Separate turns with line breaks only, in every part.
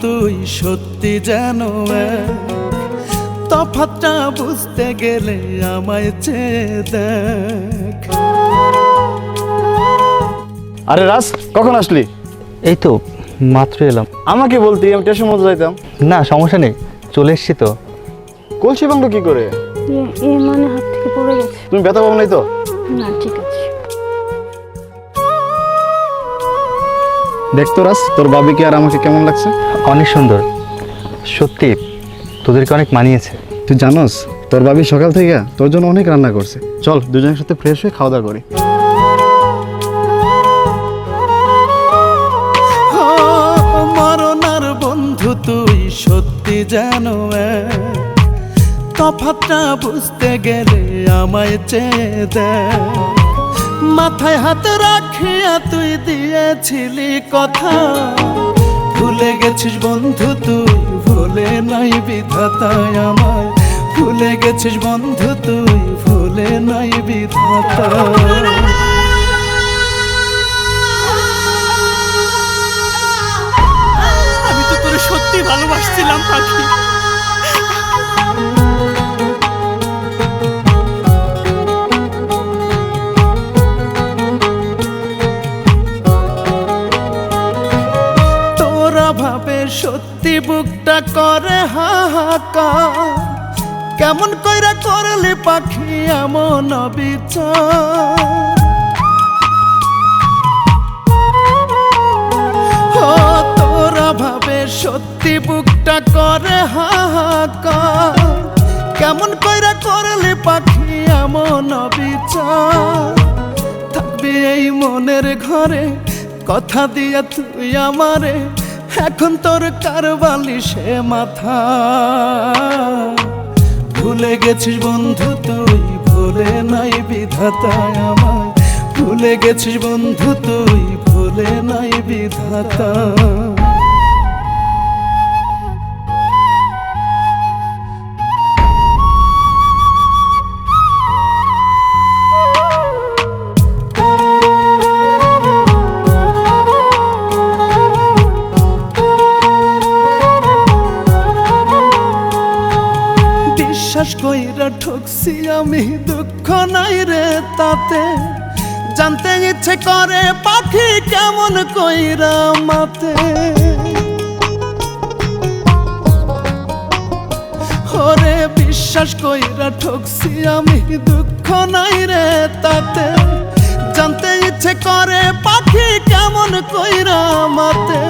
তুই সত্যি যেন তফাৎটা বুঝতে গেলে আমায় চেয়ে দেখ।
আরে রাজ, কখন আসলি?
এই তো মাত্র এলাম।
আমাকে বলতি, আমি স্টেশন মতো যাইতাম।
না সমস্যা নেই, চলে এসছি তো।
কলসি ভাঙলো কি করে?
মানে হাত থেকে পড়ে গেছে।
তুমি ব্যথা পাবো নাই তো?
না ঠিক আছে।
দেখতো রাজ, তোর বাবিকে আর আমাকে কেমন লাগছে?
অনেক সুন্দর, সত্যি তোদেরকে অনেক মানিয়েছে।
তুই জানোস তোর বাবি সকাল থেকে তোর জন্য অনেক রান্না করছে। চল দুজনের সাথে ফ্রেশ হয়ে খাওয়া দাওয়া করি।
মরণার বন্ধু তুই সত্যি যেন তফাৎটা বুঝতে গেলে আমায় চেয়ে দেখ। মাথায় হাত রাখিয়া তুই দিয়েছিলি কথা, ভুলে গেছিস বন্ধু তুই, ভুলে নাই বিধাতায় আমায়। ভুলে গেছিস বন্ধু তুই, ভুলে নাই বিধাতা। আমি তো তোরে সত্যি ভালোবাসছিলাম পাখি। ভাবে সত্যি বুকটা করে হাহাকার, কেমন কইরা করলে পাখি এমন অবিচার। ও তোরা ভাবে সত্যি বুকটা করে হাহাকার, কেমন কইরা করলে পাখি এমন অবিচার। থাকবি এই মনের ঘরে কথা দিয়া তুই আমারে, এখন তোর কারবালি সে মাথা। ভুলে গেছিস বন্ধু তুই, ভুলে নাই বিধাতায় আমায়। ভুলে গেছিস বন্ধু তুই, ভুলে নাই বিধাতা। বিশ্বাস কইরা ঠকছি আমি, দুঃখ নাই রে তাতে। জানতে ইচ্ছে করে পাখি কেমন কইরা মাতে। ওরে বিশ্বাস কইরা ঠকছি আমি, দুঃখ নাই রে তাতে। জানতে ইচ্ছে করে পাখি কেমন কইরা মাতে।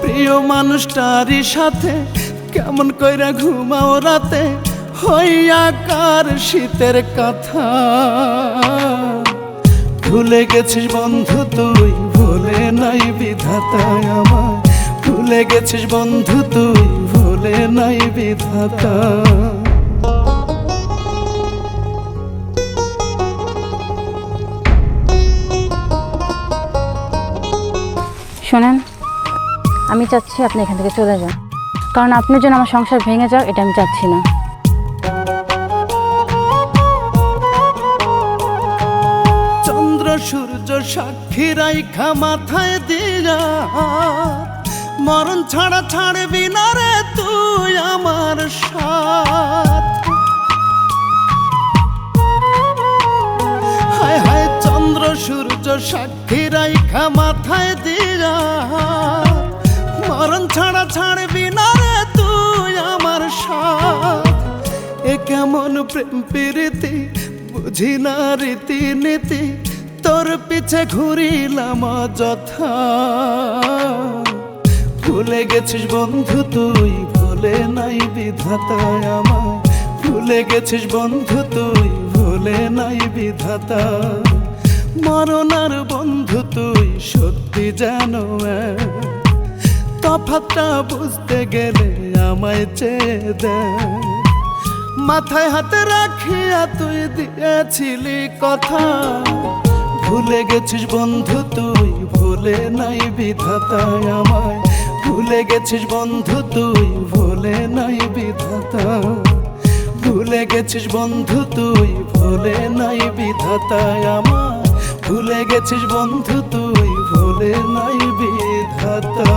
প্রিয় মানুষটারই সাথে কেমন কইরা ঘুমাও রাতে, হইয়া কার শীতের কথা। ভুলে গেছিস বন্ধু তুই, ভুলে নাই বিধাতায় আমায়। ভুলে গেছিস বন্ধু তুই, ভুলে নাই বিধাতা।
শোনেন, আমি চাচ্ছি আপনি এখান থেকে চলে যান, কারণ আপনার জন্য আমার সংসার ভেঙে যাও, এটা আমি চাচ্ছি না।
চন্দ্র সূর্য সাক্ষী রাইখা মাথায় দিয়া, মরণ ছাড়া ছাড়বি না রে তুই আমার সাথ। হায় হায় চন্দ্র সূর্য সাক্ষী রাইখা মাথায় দিয়া, মরণ ছাড়া ছাড়বি না রে তুই আমার সাথ। এ কেমন প্রেম প্রীতি, বুঝি না রীতি নীতি, তোর পিছে ঘুরিলাম যথা। ভুলে গেছিস বন্ধু তুই, ভুলে নাই বিধাতায় আমায়। ভুলে গেছিস বন্ধু তুই, ভুলে নাই বিধাতা। মরণার বন্ধু তুই সত্যি যেন তফাৎটা বুঝতে গেলে আমায় চেয়ে দেখ। মাথায় হাতে রাখিয়া তুই দিয়েছিলি কথা, ভুলে গেছিস বন্ধু তুই, ভুলে নাই বিধাতায় আমায়। ভুলে গেছিস বন্ধু তুই, ভুলে নাই বিধাতা। ভুলে গেছিস বন্ধু তুই, ভুলে নাই বিধাতায় আমায়। ভুলে গেছিস বন্ধু তুই, ভুলে নাই বিধাতা।